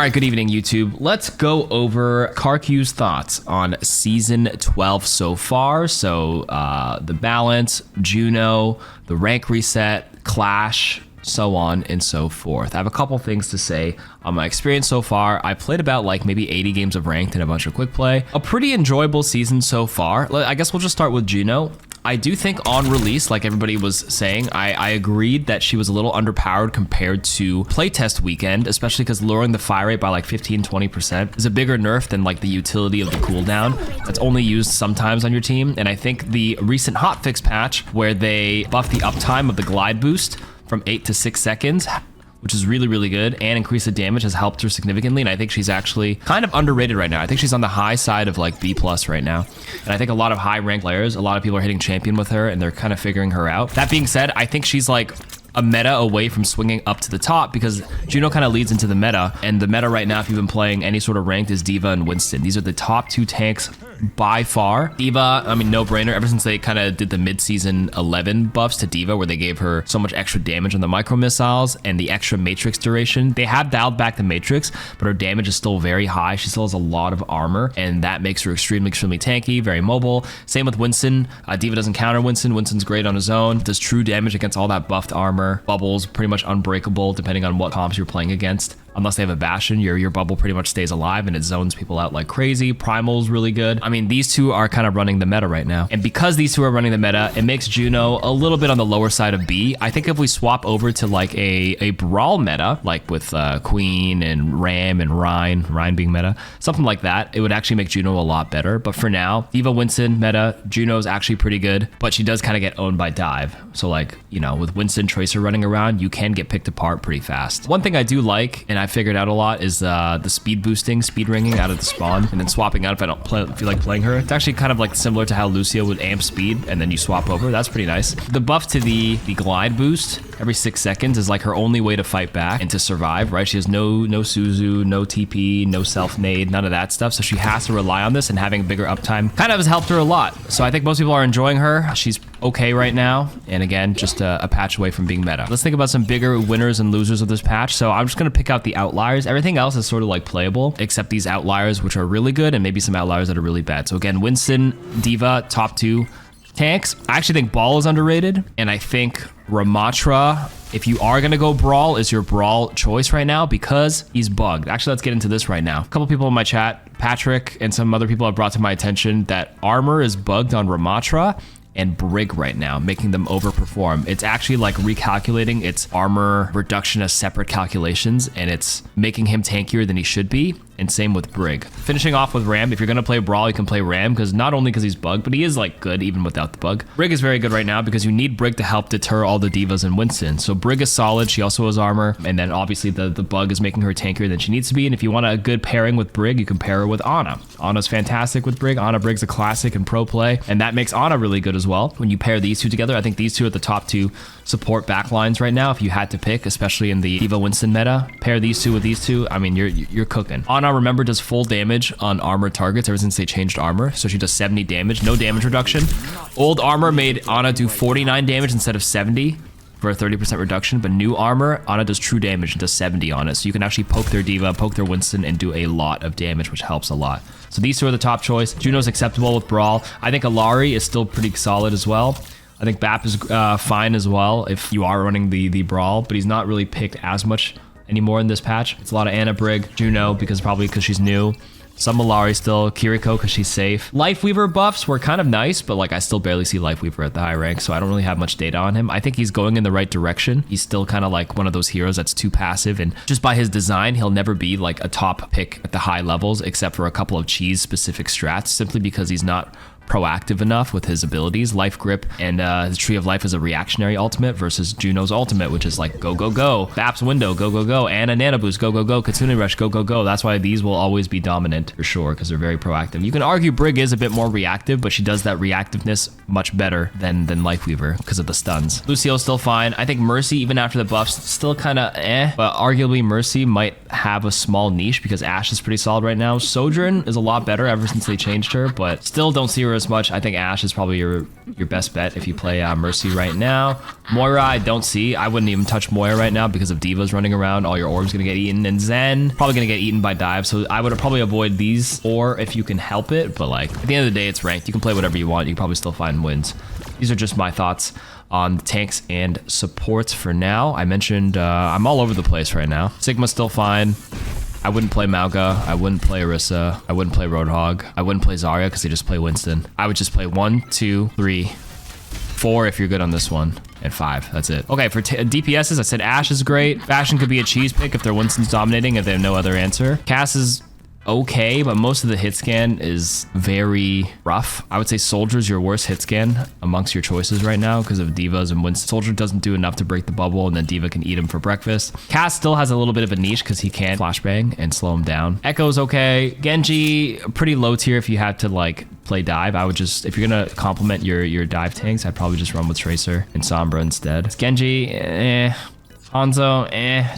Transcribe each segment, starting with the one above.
right, good evening, YouTube. Let's go over KarQ's thoughts on Season 12 so far. So, the balance, Juno, the rank reset, Clash, so on and so forth. I have a couple things to say on my experience so far. I played about like maybe 80 games of ranked and a bunch of quick play. A pretty enjoyable season so far. I guess we'll just start with Juno. I do think on release, like everybody was saying, I agreed that she was a little underpowered compared to playtest weekend, especially because lowering the fire rate by like 15-20% is a bigger nerf than like the utility of the cooldown that's only used sometimes on your team. And I think the recent hotfix patch where they buffed the uptime of the glide boost from 8 to 6 seconds, which is really, really good, and increase the damage has helped her significantly. And I think she's actually kind of underrated right now. I think she's on the high side of like B+ right now. And I think a lot of high ranked players, a lot of people are hitting champion with her and they're kind of figuring her out. That being said, I think she's like a meta away from swinging up to the top because Juno kind of leads into the meta. And the meta right now, if you've been playing any sort of ranked, is D.Va and Winston. These are the top two tanks by far. D.Va, I mean, no brainer. Ever since they kind of did the mid-season 11 buffs to D.Va where they gave her so much extra damage on the micro missiles and the extra matrix duration, they have dialed back the matrix, but her damage is still very high. She still has a lot of armor, and that makes her extremely, extremely tanky, very mobile. Same with Winston. D.Va doesn't counter Winston. Winston's great on his own, does true damage against all that buffed armor. Bubbles pretty much unbreakable depending on what comps you're playing against. Unless they have a Bastion, your bubble pretty much stays alive and it zones people out like crazy. Primal's really good. I mean, these two are kind of running the meta right now. And because these two are running the meta, it makes Juno a little bit on the lower side of B. I think if we swap over to like a brawl meta, like with Queen and Ram and Ryan being meta, something like that, it would actually make Juno a lot better. But for now, D.Va Winston meta, Juno's actually pretty good, but she does kind of get owned by dive. So like, you know, with Winston Tracer running around, you can get picked apart pretty fast. One thing I do like, and I figured out a lot, is the speed boosting, speed ringing out of the spawn, and then swapping out if I don't feel like playing her. It's actually kind of like similar to how Lucio would amp speed, and then you swap over. That's pretty nice. The buff to the glide boost every 6 seconds is like her only way to fight back and to survive, right? She has no Suzu, no TP, no self-nade, none of that stuff. So she has to rely on this, and having bigger uptime kind of has helped her a lot. So I think most people are enjoying her. She's okay right now. And again, just a patch away from being meta. Let's think about some bigger winners and losers of this patch. So I'm just going to pick out the outliers. Everything else is sort of like playable, except these outliers, which are really good, and maybe some outliers that are really bad. So again, Winston, D.Va, top two tanks. I actually think Ball is underrated, and I think Ramatra, if you are gonna go Brawl, is your Brawl choice right now because he's bugged. Actually, let's get into this right now. A couple people in my chat, Patrick and some other people have brought to my attention that armor is bugged on Ramatra and Brig right now, making them overperform. It's actually like recalculating its armor reduction as separate calculations, and it's making him tankier than he should be. And same with Brig. Finishing off with Ram, if you're gonna play Brawl, you can play Ram, because not only because he's bugged, but he is like good even without the bug. Brig is very good right now because you need Brig to help deter all the D.Vas and Winston. So Brig is solid, she also has armor, and then obviously the bug is making her tankier than she needs to be. And if you want a good pairing with Brig, you can pair her with Ana. Ana's fantastic with Brig. Brig's a classic in pro play, and that makes Ana really good as well. When you pair these two together, I think these two are the top two support backlines right now if you had to pick, especially in the D.Va Winston meta. Pair these two with these two, I mean, you're cooking. Ana, remember, does full damage on armor targets ever since they changed armor, so she does 70 damage, no damage reduction. Old armor made Ana do 49 damage instead of 70 for a 30% reduction, but new armor, Ana does true damage and does 70 on it, so you can actually poke their D.Va, poke their Winston, and do a lot of damage, which helps a lot. So these two are the top choice. Juno's acceptable with Brawl. I think Alari is still pretty solid as well. I think Bap is fine as well if you are running the Brawl, but he's not really picked as much anymore in this patch. It's a lot of Ana, Brig, Juno, probably because she's new. Some Malari still, Kiriko because she's safe. Lifeweaver buffs were kind of nice, but like I still barely see Lifeweaver at the high rank, so I don't really have much data on him. I think he's going in the right direction. He's still kind of like one of those heroes that's too passive, and just by his design, he'll never be like a top pick at the high levels, except for a couple of cheese specific strats, simply because he's not proactive enough with his abilities. Life Grip and his Tree of Life is a reactionary ultimate versus Juno's ultimate, which is like go, go, go. Bap's Window, go, go, go. Ana Nana Boost, go, go, go. Kitsune Rush, go, go, go. That's why these will always be dominant for sure, because they're very proactive. You can argue Brig is a bit more reactive, but she does that reactiveness much better than Lifeweaver because of the stuns. Lucio's still fine. I think Mercy, even after the buffs, still kind of but arguably Mercy might have a small niche because Ashe is pretty solid right now. Sojourn is a lot better ever since they changed her, but still don't see her as much. I think Ashe is probably your best bet if you play Mercy right now. Moira, I don't see. I wouldn't even touch Moira right now because of divas running around. All your orbs gonna get eaten, and Zen probably gonna get eaten by dive. So I would probably avoid these, or if you can help it. But like at the end of the day, it's ranked. You can play whatever you want. You can probably still find wins. These are just my thoughts on tanks and supports for now. I mentioned I'm all over the place right now. Sigma's still fine. I wouldn't play Mauga. I wouldn't play Orisa. I wouldn't play Roadhog. I wouldn't play Zarya because they just play Winston. I would just play 1, 2, 3, 4 if you're good on this one, and 5. That's it. Okay, for DPSs, I said Ashe is great. Bastion could be a cheese pick if their Winston's dominating, if they have no other answer. Cass is okay, but most of the hit scan is very rough. I would say Soldier's your worst hit scan amongst your choices right now because of divas and Winston. Soldier doesn't do enough to break the bubble, and then Diva can eat him for breakfast. Cass still has a little bit of a niche because he can flashbang and slow him down. Echo's okay. Genji, pretty low tier if you had to like play dive. I would just, if you're gonna complement your dive tanks, I'd probably just run with Tracer and Sombra instead. Genji, Hanzo,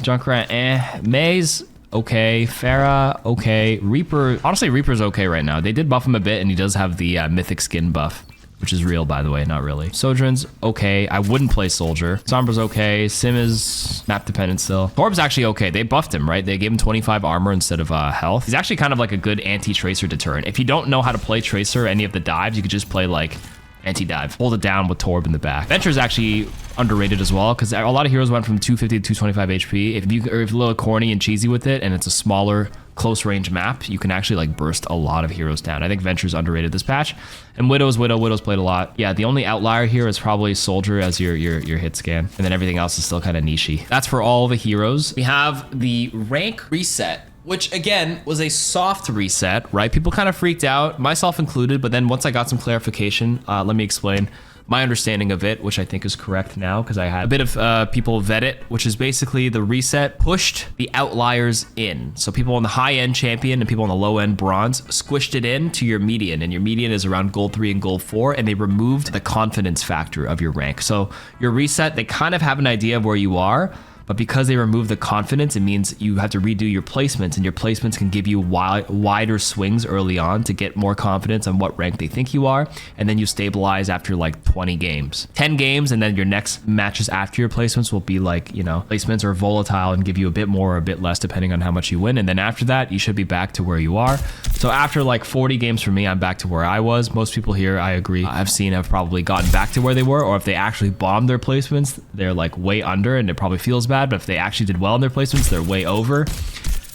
Junkrat, Maze, okay. Pharah, okay. Reaper, honestly, Reaper's okay right now. They did buff him a bit, and he does have the mythic skin buff, which is real, by the way, not really. Sojourn's okay. I wouldn't play Soldier. Sombra's okay. Sim is map dependent still. Torb's actually okay. They buffed him, right? They gave him 25 armor instead of health. He's actually kind of like a good anti-Tracer deterrent. If you don't know how to play Tracer, any of the dives, you could just play like anti-dive. Hold it down with Torb in the back. Venture's actually underrated as well because a lot of heroes went from 250 to 225 HP. If you're a little corny and cheesy with it and it's a smaller close range map, you can actually like burst a lot of heroes down. I think Venture's underrated this patch. And Widow's played a lot. Yeah, the only outlier here is probably Soldier as your hit scan, and then everything else is still kind of nichey. That's for all the heroes. We have the rank reset, which again was a soft reset, right? People kind of freaked out, myself included, but then once I got some clarification, let me explain my understanding of it, which I think is correct now because I had a bit of people vet it, which is basically the reset pushed the outliers in. So people on the high end champion and people on the low end bronze squished it in to your median, and your median is around gold 3 and gold 4, and they removed the confidence factor of your rank. So your reset, they kind of have an idea of where you are, but because they remove the confidence, it means you have to redo your placements, and your placements can give you wider swings early on to get more confidence on what rank they think you are, and then you stabilize after like 20 games. 10 games, and then your next matches after your placements will be like, you know, placements are volatile and give you a bit more or a bit less depending on how much you win, and then after that, you should be back to where you are. So after like 40 games for me, I'm back to where I was. Most people here, I agree, I've seen have probably gotten back to where they were, or if they actually bombed their placements, they're like way under, and it probably feels bad. But if they actually did well in their placements, they're way over.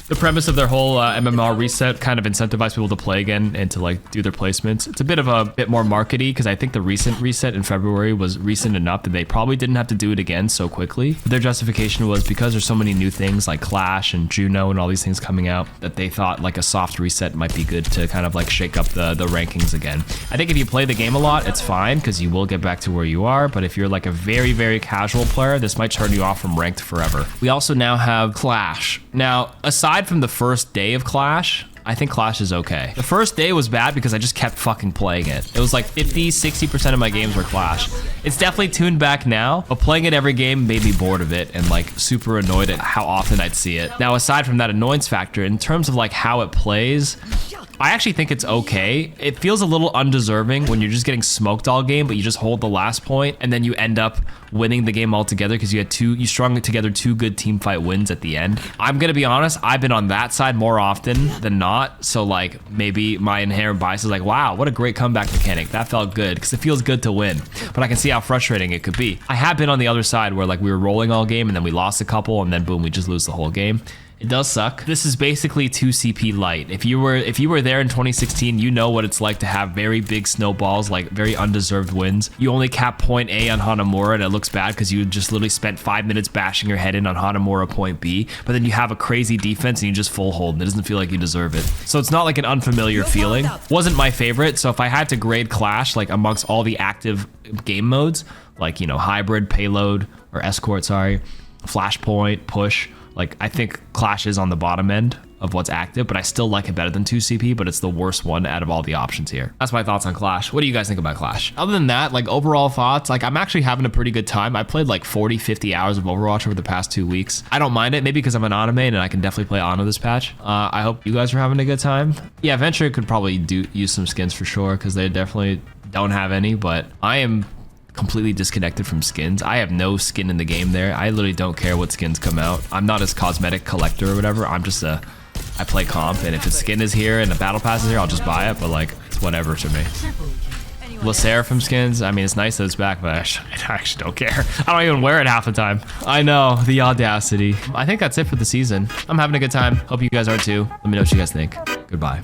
The premise of their whole MMR reset kind of incentivized people to play again and to like do their placements. It's a bit more markety because I think the recent reset in February was recent enough that they probably didn't have to do it again so quickly. But their justification was because there's so many new things like Clash and Juno and all these things coming out that they thought like a soft reset might be good to kind of like shake up the rankings again. I think if you play the game a lot, it's fine because you will get back to where you are. But if you're like a very, very casual player, this might turn you off from ranked forever. We also now have Clash. Now, aside from the first day of Clash, I think Clash is okay. The first day was bad because I just kept fucking playing it. It was like 50-60% of my games were Clash. It's definitely tuned back now, but playing it every game made me bored of it and like super annoyed at how often I'd see it. Now, aside from that annoyance factor, in terms of like how it plays, I actually think it's okay. It feels a little undeserving when you're just getting smoked all game, but you just hold the last point and then you end up winning the game altogether because you strung together 2 good team fight wins at the end. I'm gonna be honest, I've been on that side more often than not. So like maybe my inherent bias is like, wow, what a great comeback mechanic. That felt good because it feels good to win, but I can see how frustrating it could be. I have been on the other side where like we were rolling all game and then we lost a couple and then boom, we just lose the whole game. It does suck. This is basically 2CP light. If you were there in 2016, you know what it's like to have very big snowballs, like very undeserved wins. You only cap point A on Hanamura and it looks bad because you just literally spent 5 minutes bashing your head in on Hanamura point B, but then you have a crazy defense and you just full hold and it doesn't feel like you deserve it. So it's not like an unfamiliar feeling. Wasn't my favorite, so if I had to grade Clash like amongst all the active game modes, like, you know, hybrid, payload, or escort, sorry, flashpoint, push, like I think Clash is on the bottom end of what's active, but I still like it better than 2CP, but it's the worst one out of all the options here. That's my thoughts on Clash. What do you guys think about Clash? Other than that, like overall thoughts, like I'm actually having a pretty good time. I played like 40, 50 hours of Overwatch over the past 2 weeks. I don't mind it, maybe because I'm an Ana main and I can definitely play Ana this patch. I hope you guys are having a good time. Yeah, Venture could probably use some skins for sure, because they definitely don't have any, but I am completely disconnected from skins. I have no skin in the game there. I literally don't care what skins come out. I'm not as cosmetic collector or whatever. I'm just I play comp, and if a skin is here and the battle pass is here, I'll just buy it, but like, it's whatever to me. Seraphim skins, I mean, it's nice that it's back, but I actually don't care. I don't even wear it half the time. I know, the audacity. I think that's it for the season. I'm having a good time. Hope you guys are too. Let me know what you guys think. Goodbye.